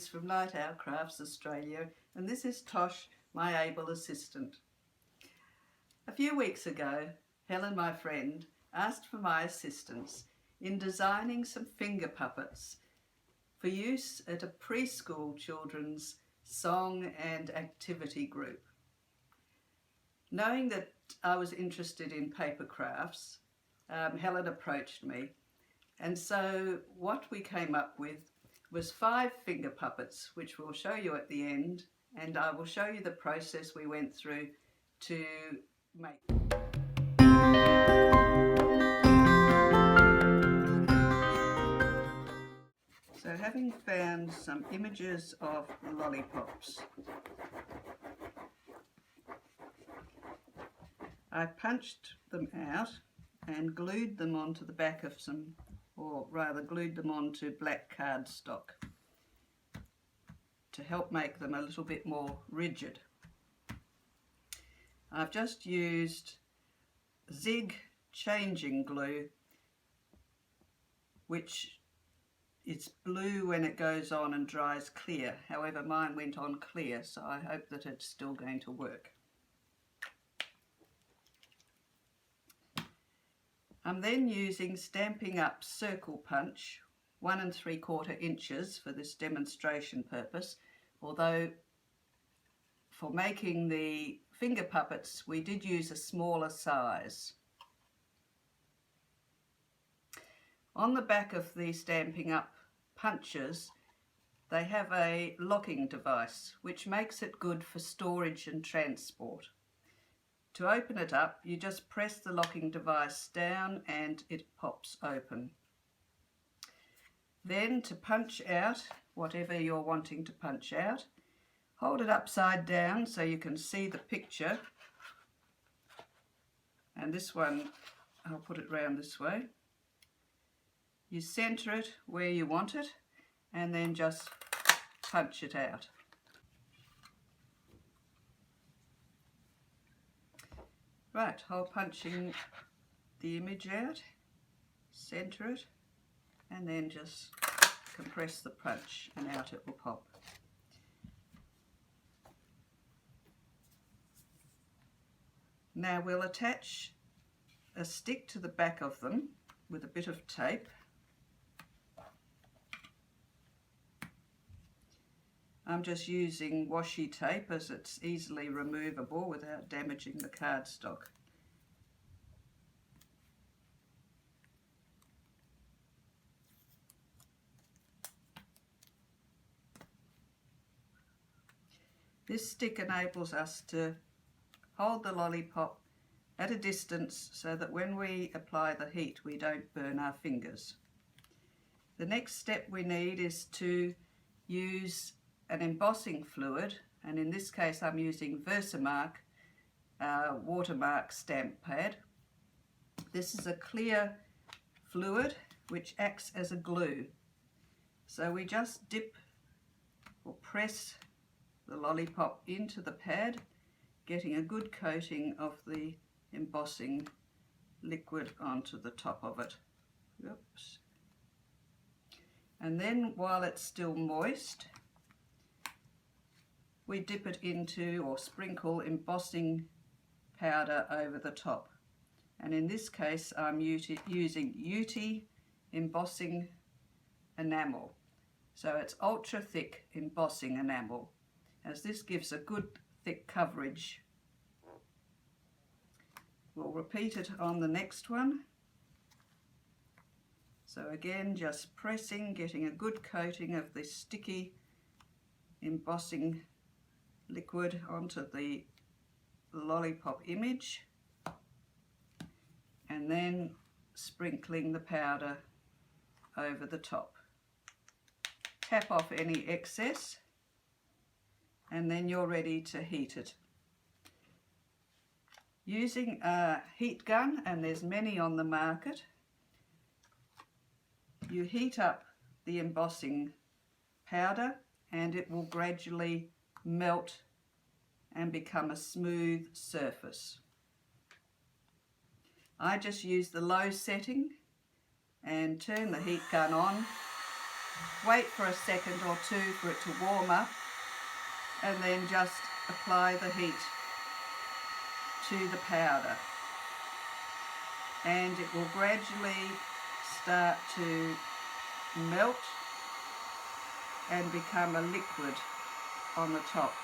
Liz from Night Owl Crafts Australia, and this is Tosh, my able assistant. A few weeks ago, Helen, my friend, asked for my assistance in designing some finger puppets for use at a preschool children's song and activity group. Knowing that I was interested in paper crafts, Helen approached me, and so what we came up with was 5 finger puppets, which we'll show you at the end, and I will show you the process we went through to make. So having found some images of lollipops, I punched them out and glued them onto the back of some, or rather glued them onto black cardstock to help make them a little bit more rigid. I've just used Zig changing glue, which it's blue when it goes on and dries clear. However, mine went on clear, so I hope that it's still going to work. I'm then using Stampin' Up circle punch, 1 3/4 inches for this demonstration purpose, although for making the finger puppets we did use a smaller size. On the back of the Stampin' Up punches, they have a locking device which makes it good for storage and transport. To open it up, you just press the locking device down and it pops open. Then to punch out whatever you're wanting to punch out, hold it upside down so you can see the picture. And this one, I'll put it round this way. You centre it where you want it and then just punch it out. Right, hole punching the image out, centre it, and then just compress the punch and out it will pop. Now we'll attach a stick to the back of them with a bit of tape. I'm just using washi tape as it's easily removable without damaging the cardstock. This stick enables us to hold the lollipop at a distance so that when we apply the heat we don't burn our fingers. The next step we need is to use an embossing fluid, and in this case I'm using Versamark watermark stamp pad. This is a clear fluid which acts as a glue. So we just dip or press the lollipop into the pad, getting a good coating of the embossing liquid onto the top of it. Oops. And then while it's still moist, we dip it into or sprinkle embossing powder over the top. And in this case I'm using UT embossing enamel. So it's ultra thick embossing enamel, as this gives a good thick coverage. We'll repeat it on the next one. So again, just pressing, getting a good coating of the sticky embossing liquid onto the lollipop image, and then sprinkling the powder over the top. Tap off any excess and then you're ready to heat it. Using a heat gun, and there's many on the market, you heat up the embossing powder and it will gradually melt and become a smooth surface. I just use the low setting and turn the heat gun on Wait for a second or two for it to warm up, and then just apply the heat to the powder, and it will gradually start to melt and become a liquid on the top.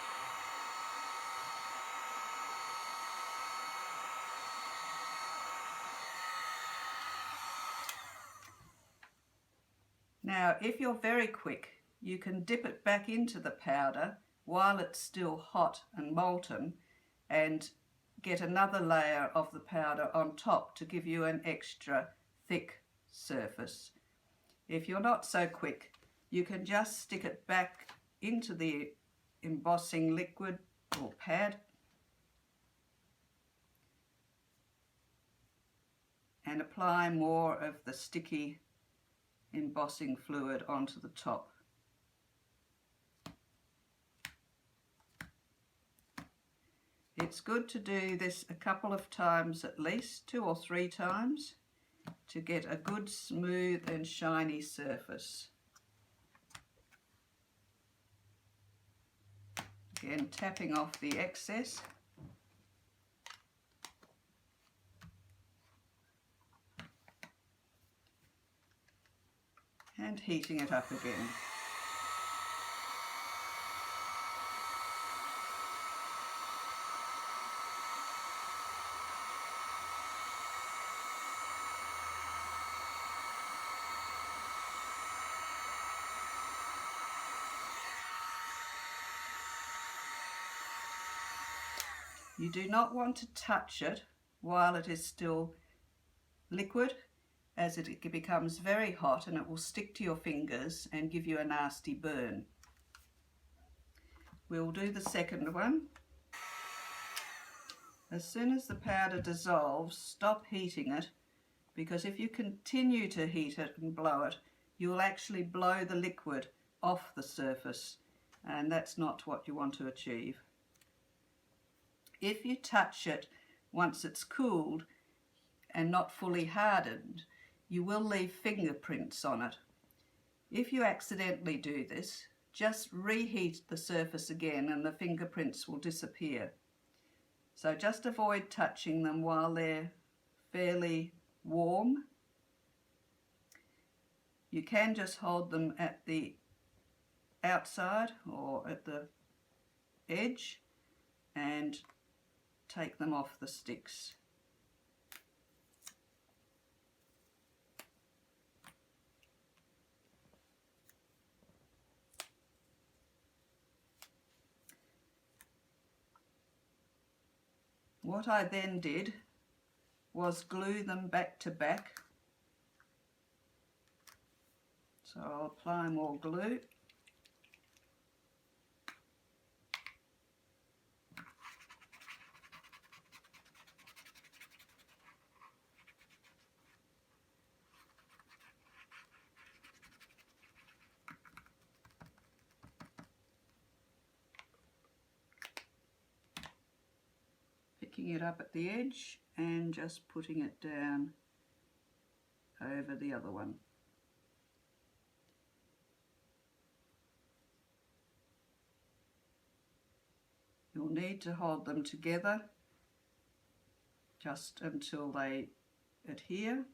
Now, if you're very quick, you can dip it back into the powder while it's still hot and molten and get another layer of the powder on top to give you an extra thick surface. If you're not so quick, you can just stick it back into the embossing liquid or pad and apply more of the sticky embossing fluid onto the top. It's good to do this a couple of times at least, 2 or 3 times, to get a good smooth and shiny surface. Again, tapping off the excess. And heating it up again. You do not want to touch it while it is still liquid, as it becomes very hot and it will stick to your fingers and give you a nasty burn. We'll do the second one. As soon as the powder dissolves, stop heating it, because if you continue to heat it and blow it, you will actually blow the liquid off the surface, and that's not what you want to achieve. If you touch it once it's cooled and not fully hardened, you will leave fingerprints on it. If you accidentally do this, just reheat the surface again and the fingerprints will disappear. So just avoid touching them while they're fairly warm. You can just hold them at the outside or at the edge and take them off the sticks. What I then did was glue them back to back. So I'll apply more glue. Picking it up at the edge and just putting it down over the other one. You'll need to hold them together just until they adhere.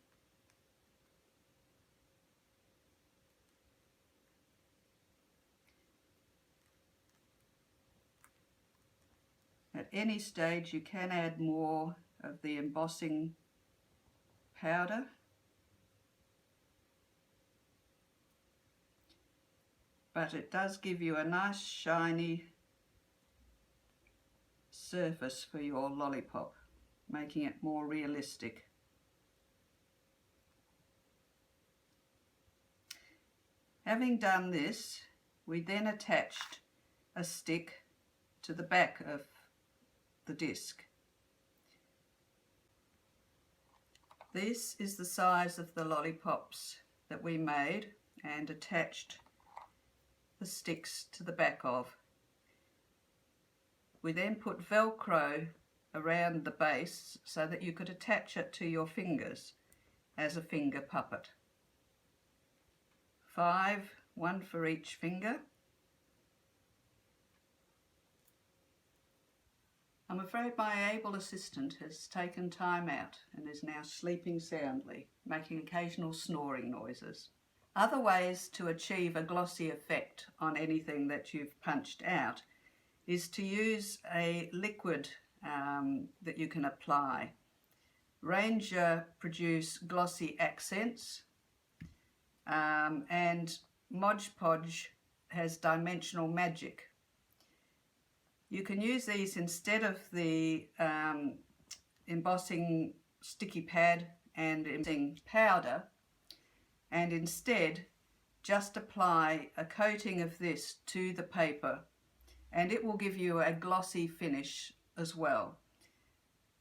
At any stage you can add more of the embossing powder. But it does give you a nice shiny surface for your lollipop, making it more realistic. Having done this, we then attached a stick to the back of the disc. This is the size of the lollipops that we made and attached the sticks to the back of. We then put Velcro around the base so that you could attach it to your fingers as a finger puppet. 5 one for each finger. I'm afraid my able assistant has taken time out and is now sleeping soundly, making occasional snoring noises. Other ways to achieve a glossy effect on anything that you've punched out is to use a liquid that you can apply. Ranger produce glossy accents, and Mod Podge has Dimensional Magic. You can use these instead of the embossing sticky pad and embossing powder, and instead just apply a coating of this to the paper, and it will give you a glossy finish as well.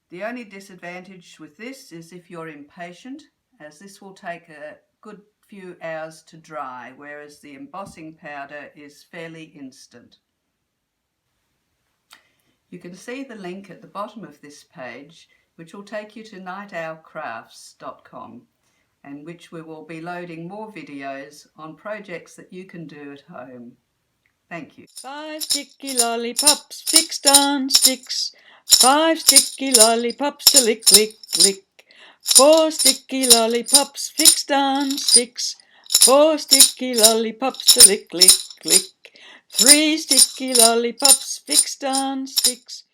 The only disadvantage with this is if you're impatient, as this will take a good few hours to dry, whereas the embossing powder is fairly instant. You can see the link at the bottom of this page, which will take you to nightowlcraftsau.com, and which we will be loading more videos on projects that you can do at home. Thank you. 5 sticky lollipops fixed on sticks. 5 sticky lollipops to lick, lick, lick. 4 sticky lollipops fixed on sticks. 4 sticky lollipops to lick, lick, lick. 3 sticky lollipops fixed on sticks.